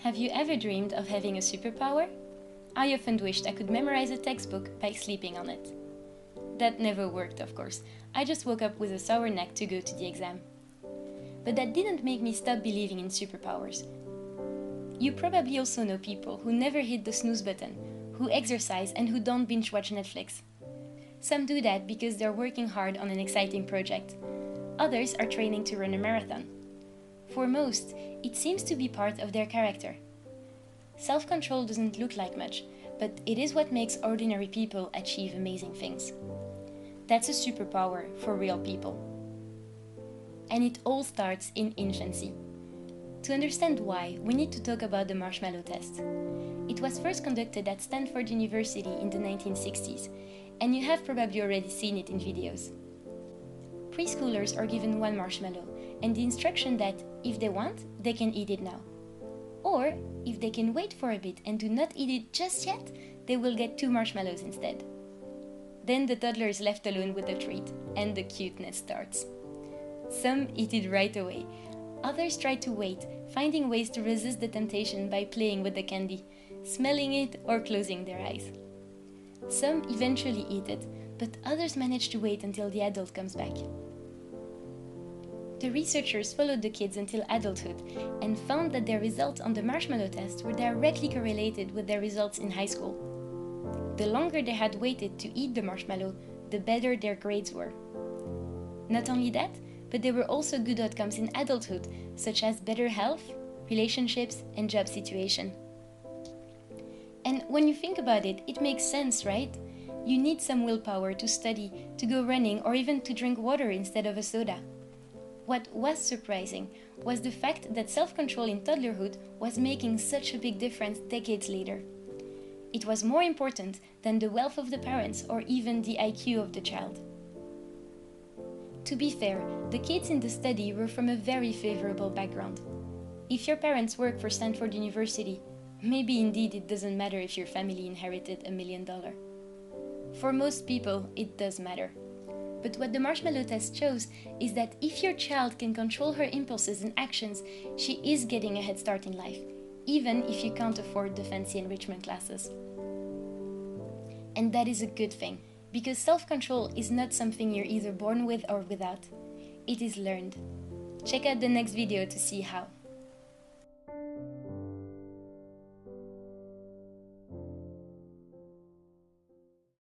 Have you ever dreamed of having a superpower? I often wished I could memorize a textbook by sleeping on it. That never worked, of course. I just woke up with a sore neck to go to the exam. But that didn't make me stop believing in superpowers. You probably also know people who never hit the snooze button, who exercise and who don't binge watch Netflix. Some do that because they're working hard on an exciting project. Others are training to run a marathon. For most, it seems to be part of their character. Self-control doesn't look like much, but it is what makes ordinary people achieve amazing things. That's a superpower for real people. And it all starts in infancy. To understand why, we need to talk about the Marshmallow Test. It was first conducted at Stanford University in the 1960s, and you have probably already seen it in videos. Preschoolers are given one marshmallow, and the instruction that, if they want, they can eat it now. Or, if they can wait for a bit and do not eat it just yet, they will get 2 marshmallows instead. Then the toddler is left alone with the treat, and the cuteness starts. Some eat it right away. Others try to wait, finding ways to resist the temptation by playing with the candy, smelling it or closing their eyes. Some eventually eat it, but others manage to wait until the adult comes back. The researchers followed the kids until adulthood and found that their results on the Marshmallow Test were directly correlated with their results in high school. The longer they had waited to eat the marshmallow, the better their grades were. Not only that, but there were also good outcomes in adulthood, such as better health, relationships, and job situation. And when you think about it, it makes sense, right? You need some willpower to study, to go running, or even to drink water instead of a soda. What was surprising was the fact that self-control in toddlerhood was making such a big difference decades later. It was more important than the wealth of the parents or even the IQ of the child. To be fair, the kids in the study were from a very favorable background. If your parents work for Stanford University, maybe indeed it doesn't matter if your family inherited $1 million. For most people, it does matter. But what the Marshmallow Test shows is that if your child can control her impulses and actions, she is getting a head start in life, even if you can't afford the fancy enrichment classes. And that is a good thing, because self-control is not something you're either born with or without. It is learned. Check out the next video to see how.